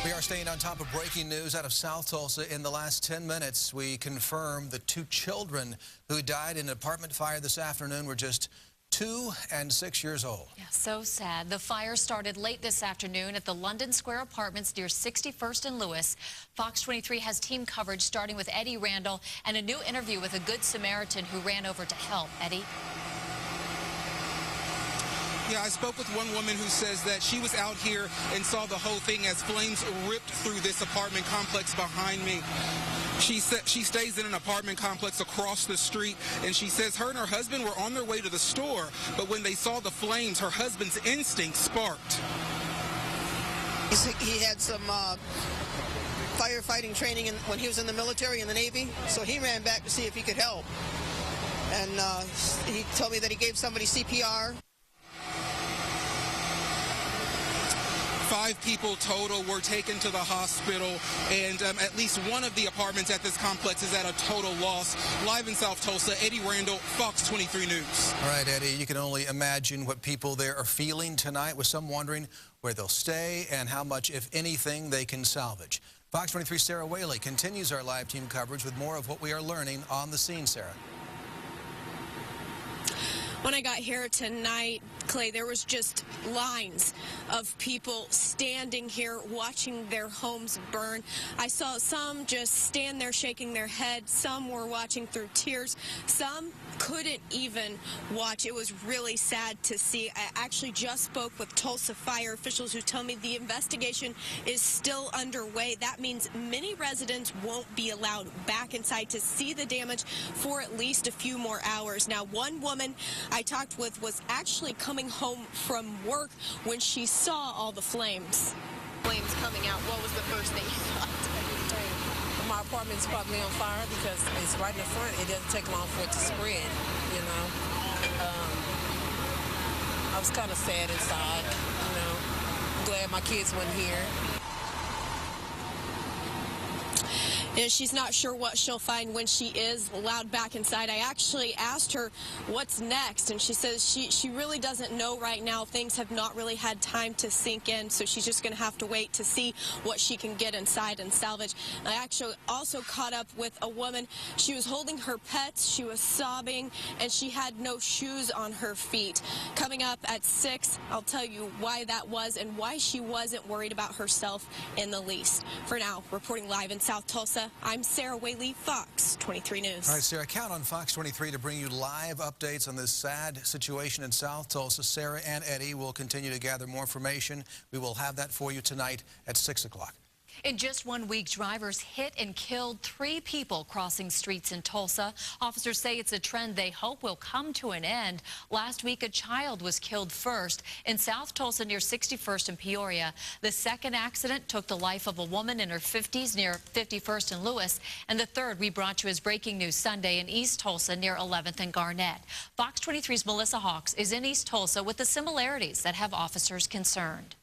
We are staying on top of breaking news out of South Tulsa. In the last 10 minutes, we confirmed the 2 children who died in an apartment fire this afternoon were just 2 and 6 years old. Yeah, so sad. The fire started late this afternoon at the London Square Apartments near 61st and Lewis. Fox 23 has team coverage starting with Eddie Randall and a new interview with a Good Samaritan who ran over to help. Eddie? Yeah, I spoke with one woman who says that she was out here and saw the whole thing as flames ripped through this apartment complex behind me. She said she stays in an apartment complex across the street, and she says her and her husband were on their way to the store, but when they saw the flames, her husband's instinct sparked. He had some firefighting training when he was in the military, in the Navy, so he ran back to see if he could help. And he told me that he gave somebody CPR. 5 people total were taken to the hospital, and at least one of the apartments at this complex is at a total loss. Live in South Tulsa, Eddie Randall, Fox 23 News. All right, Eddie, you can only imagine what people there are feeling tonight, with some wondering where they'll stay and how much, if anything, they can salvage. Fox 23's Sarah Whaley continues our live team coverage with more of what we are learning on the scene. Sarah. When I got here tonight, Clay, there was just lines of people standing here watching their homes burn. I saw some just stand there shaking their head. Some were watching through tears. Some couldn't even watch. It was really sad to see. I actually just spoke with Tulsa fire officials who tell me the investigation is still underway. That means many residents won't be allowed back inside to see the damage for at least a few more hours. Now, one woman I talked with was actually coming home from work when she saw all the flames. Flames coming out, what was the first thing you thought? My apartment's probably on fire because it's right in the front. It doesn't take long for it to spread, you know. I was kind of sad inside, you know. I'm glad my kids weren't here. And she's not sure what she'll find when she is allowed back inside. I actually asked her what's next, and she says she really doesn't know right now. Things have not really had time to sink in, so she's just going to have to wait to see what she can get inside and salvage. I actually also caught up with a woman. She was holding her pets, she was sobbing, and she had no shoes on her feet. Coming up at 6, I'll tell you why that was and why she wasn't worried about herself in the least. For now, reporting live in South Tulsa, I'm Sarah Whaley, Fox 23 News. All right, Sarah, count on Fox 23 to bring you live updates on this sad situation in South Tulsa. Sarah and Eddie will continue to gather more information. We will have that for you tonight at 6 o'clock. In just 1 week, drivers hit and killed 3 people crossing streets in Tulsa. Officers say it's a trend they hope will come to an end. Last week, a child was killed first in South Tulsa near 61st and Peoria. The second accident took the life of a woman in her 50s near 51st and Lewis. And the third we brought you as breaking news Sunday in East Tulsa near 11th and Garnett. Fox 23's Melissa Hawks is in East Tulsa with the similarities that have officers concerned.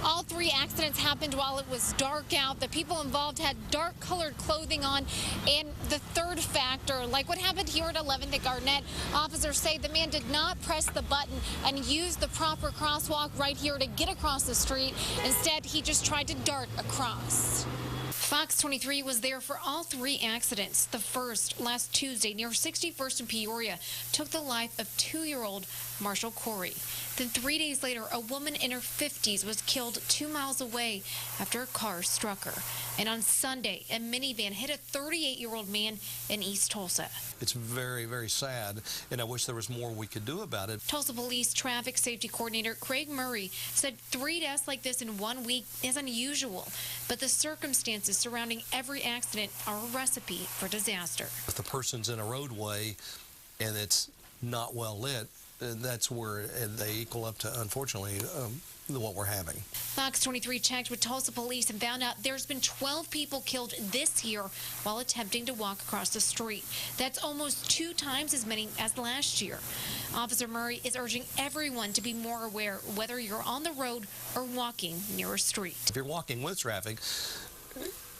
All 3 accidents happened while it was dark out. The people involved had dark-colored clothing on. And the third factor, like what happened here at 11th at Garnett, officers say the man did not press the button and use the proper crosswalk right here to get across the street. Instead, he just tried to dart across. Fox 23 was there for all 3 accidents. The first, last Tuesday, near 61st and Peoria, took the life of 2-year-old Marshall Corey. Then 3 days later, a woman in her 50s was killed 2 miles away after a car struck her. And on Sunday, a minivan hit a 38-year-old man in East Tulsa. It's very, very sad, and I wish there was more we could do about it. Tulsa Police Traffic Safety Coordinator Craig Murray said 3 deaths like this in 1 week is unusual, but the circumstances surrounding every accident are a recipe for disaster. If the person's in a roadway and it's not well lit, that's where they equal up to, unfortunately, what we're having. Fox 23 checked with Tulsa Police and found out there's been 12 people killed this year while attempting to walk across the street. That's almost 2 times as many as last year. Officer Murray is urging everyone to be more aware whether you're on the road or walking near a street. If you're walking with traffic,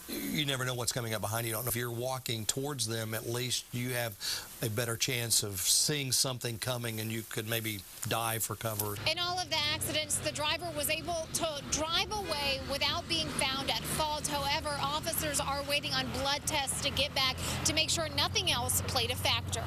you never know what's coming up behind you. You don't know if you're walking towards them, at least you have a better chance of seeing something coming and you could maybe dive for cover. In all of the accidents, the driver was able to drive away without being found at fault. However, officers are waiting on blood tests to get back to make sure nothing else played a factor.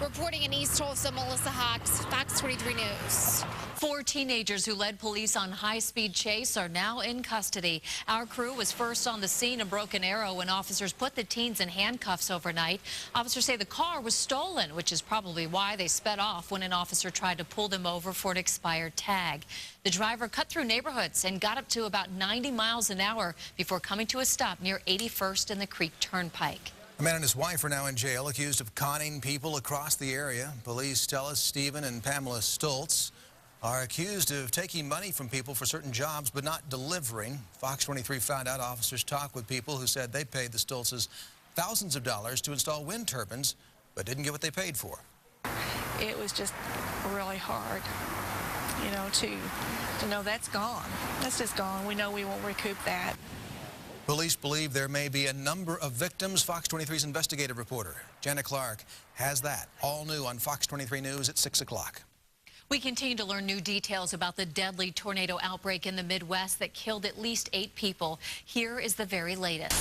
Reporting in East Tulsa, Melissa Hawks, Fox 23 News. 4 teenagers who led police on high-speed chase are now in custody. Our crew was first on the scene in Broken Arrow when officers put the teens in handcuffs overnight. Officers say the car was stolen, which is probably why they sped off when an officer tried to pull them over for an expired tag. The driver cut through neighborhoods and got up to about 90 miles an hour before coming to a stop near 81st and the Creek Turnpike. A man and his wife are now in jail accused of conning people across the area. Police tell us Stephen and Pamela Stoltz are accused of taking money from people for certain jobs but not delivering. Fox 23 found out officers talked with people who said they paid the Stoltzes thousands of dollars to install wind turbines but didn't get what they paid for. It was just really hard, you know, to know that's gone. That's just gone. We know we won't recoup that. Police believe there may be a number of victims. Fox 23's investigative reporter, Jenna Clark, has that all new on Fox 23 News at 6 o'clock. We continue to learn new details about the deadly tornado outbreak in the Midwest that killed at least 8 people. Here is the very latest.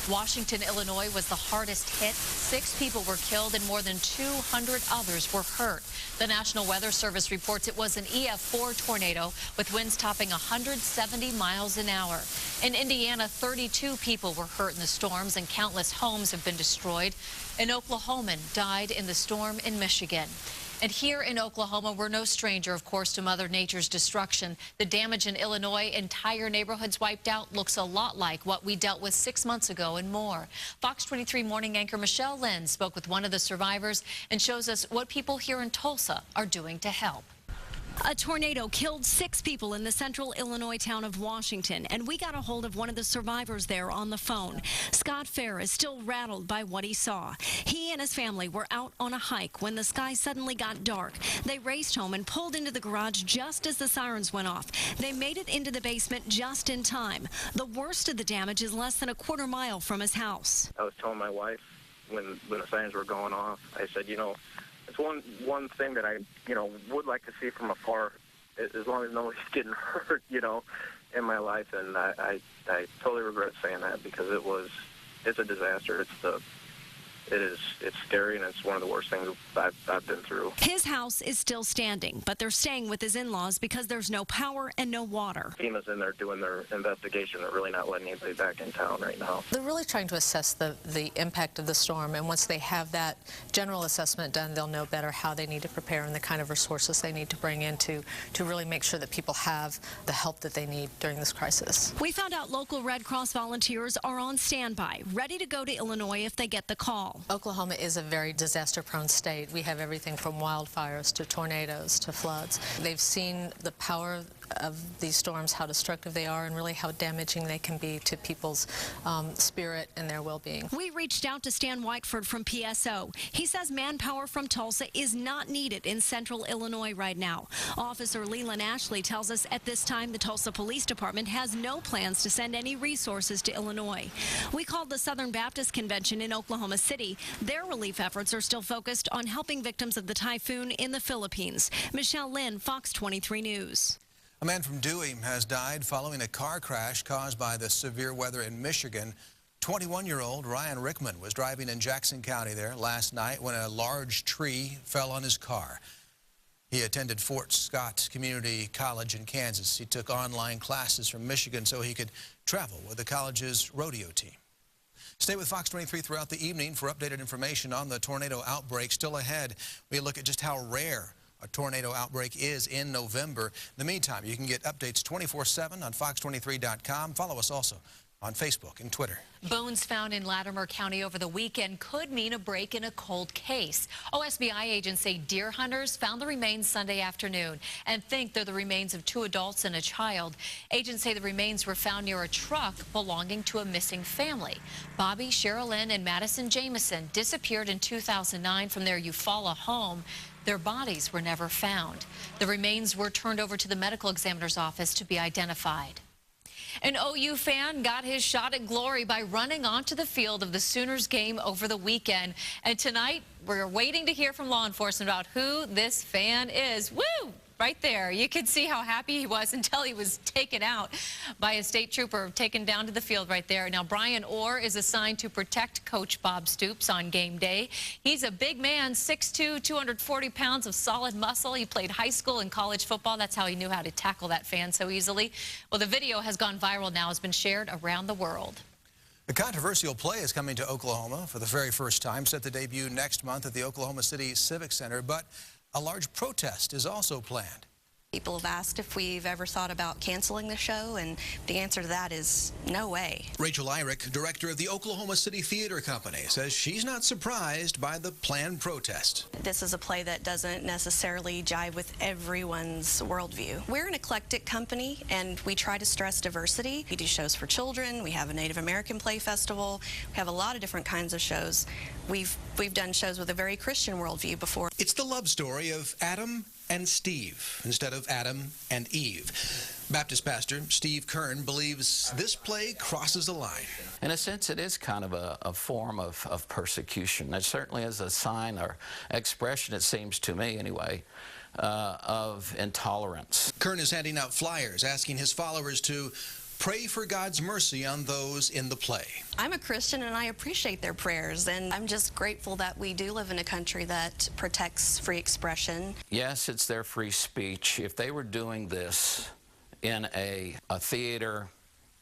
Washington, Illinois was the hardest hit. 6 people were killed and more than 200 others were hurt. The National Weather Service reports it was an EF4 tornado with winds topping 170 miles an hour. In Indiana, 32 people were hurt in the storms and countless homes have been destroyed. An Oklahoman died in the storm in Michigan. And here in Oklahoma, we're no stranger, of course, to Mother Nature's destruction. The damage in Illinois, entire neighborhoods wiped out, looks a lot like what we dealt with 6 months ago and more. Fox 23 morning anchor Michelle Lynn spoke with one of the survivors and shows us what people here in Tulsa are doing to help. A tornado killed 6 people in the central Illinois town of Washington, and we got a hold of one of the survivors there on the phone. Scott Fair is still rattled by what he saw. He and his family were out on a hike when the sky suddenly got dark. They raced home and pulled into the garage just as the sirens went off. They made it into the basement just in time. The worst of the damage is less than a quarter mile from his house. I was telling my wife when the sirens were going off, I said, you know, it's one thing that I, you know, would like to see from afar, as long as nobody's getting hurt, you know, in my life. And I totally regret saying that because it's a disaster. It's scary, and it's one of the worst things I've been through. His house is still standing, but they're staying with his in-laws because there's no power and no water. FEMA's in there doing their investigation. They're really not letting anybody back in town right now. They're really trying to assess the impact of the storm, and once they have that general assessment done, they'll know better how they need to prepare and the kind of resources they need to bring in to really make sure that people have the help that they need during this crisis. We found out local Red Cross volunteers are on standby, ready to go to Illinois if they get the call. Oklahoma is a very disaster-prone state. We have everything from wildfires to tornadoes to floods. They've seen the power of these storms, how destructive they are, and really how damaging they can be to people's spirit and their well-being. We reached out to Stan Whiteford from PSO. He says manpower from Tulsa is not needed in central Illinois right now. Officer Leland Ashley tells us at this time the Tulsa Police Department has no plans to send any resources to Illinois. We called the Southern Baptist Convention in Oklahoma City. Their relief efforts are still focused on helping victims of the typhoon in the Philippines. Michelle Lynn, Fox 23 News. A man from Dewey has died following a car crash caused by the severe weather in Michigan. 21-year-old Ryan Rickman was driving in Jackson County there last night when a large tree fell on his car. He attended Fort Scott Community College in Kansas. He took online classes from Michigan so he could travel with the college's rodeo team. Stay with Fox 23 throughout the evening for updated information on the tornado outbreak still ahead. We look at just how rare a tornado outbreak is in November. In the meantime, you can get updates 24/7 on fox23.com. Follow us also on Facebook and Twitter. Bones found in Latimer County over the weekend could mean a break in a cold case. OSBI agents say deer hunters found the remains Sunday afternoon and think they're the remains of 2 adults and a child. Agents say the remains were found near a truck belonging to a missing family. Bobby, Sherilyn, and Madison Jameson disappeared in 2009 from their Eufaula home. Their bodies were never found. The remains were turned over to the medical examiner's office to be identified. An OU fan got his shot at glory by running onto the field of the Sooners game over the weekend. And tonight, we're waiting to hear from law enforcement about who this fan is. Woo! Right there. You could see how happy he was until he was taken out by a state trooper, taken down to the field right there. Now, Brian Orr is assigned to protect Coach Bob Stoops on game day. He's a big man, 6'2", 240 pounds of solid muscle. He played high school and college football. That's how he knew how to tackle that fan so easily. Well, the video has gone viral now, has been shared around the world. A controversial play is coming to Oklahoma for the very first time, set to debut next month at the Oklahoma City Civic Center, but a large protest is also planned. People have asked if we've ever thought about canceling the show, and the answer to that is no way. Rachel Eyrick, director of the Oklahoma City Theater Company, says she's not surprised by the planned protest. This is a play that doesn't necessarily jive with everyone's worldview. We're an eclectic company, and we try to stress diversity. We do shows for children. We have a Native American play festival. We have a lot of different kinds of shows. We've done shows with a very Christian worldview before. It's the love story of Adam and Steve instead of Adam and Eve. Baptist pastor Steve Kern believes this play crosses the line. In a sense, it is kind of a form of persecution. It certainly is a sign or expression, it seems to me anyway, of intolerance. Kern is handing out flyers asking his followers to pray for God's mercy on those in the play. I'm a Christian and I appreciate their prayers, and I'm just grateful that we do live in a country that protects free expression. Yes, it's their free speech. If they were doing this in a theater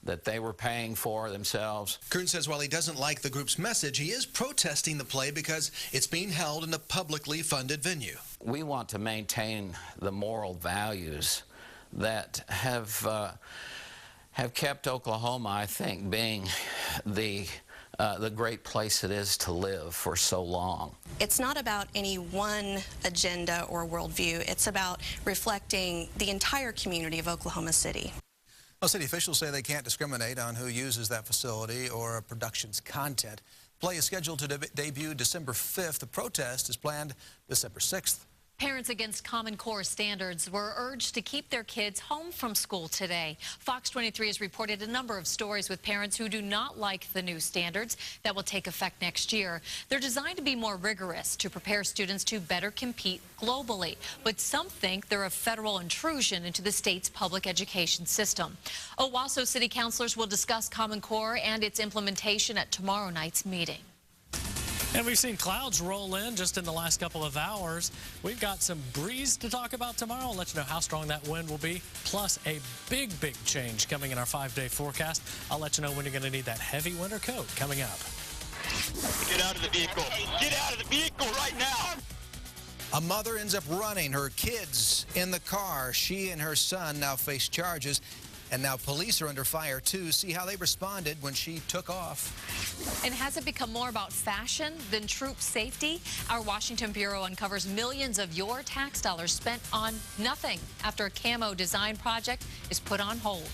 that they were paying for themselves. Kern says while he doesn't like the group's message, he is protesting the play because it's being held in a publicly funded venue. We want to maintain the moral values that have kept Oklahoma, I think, being the great place it is to live for so long. It's not about any one agenda or worldview. It's about reflecting the entire community of Oklahoma City. Well, city officials say they can't discriminate on who uses that facility or a production's content. The play is scheduled to debut December 5th. The protest is planned December 6th. Parents against Common Core standards were urged to keep their kids home from school today. Fox 23 has reported a number of stories with parents who do not like the new standards that will take effect next year. They're designed to be more rigorous to prepare students to better compete globally, but some think they're a federal intrusion into the state's public education system. Owasso City councilors will discuss Common Core and its implementation at tomorrow night's meeting. And we've seen clouds roll in just in the last couple of hours. We've got some breeze to talk about tomorrow. I'll let you know how strong that wind will be, plus a big change coming in our 5-day forecast. I'll let you know when you're going to need that heavy winter coat coming up. Get out of the vehicle. Get out of the vehicle right now. A mother ends up running her kids in the car. She and her son now face charges. And now police are under fire, too. See how they responded when she took off. And has it become more about fashion than troop safety? Our Washington Bureau uncovers millions of your tax dollars spent on nothing after a camo design project is put on hold.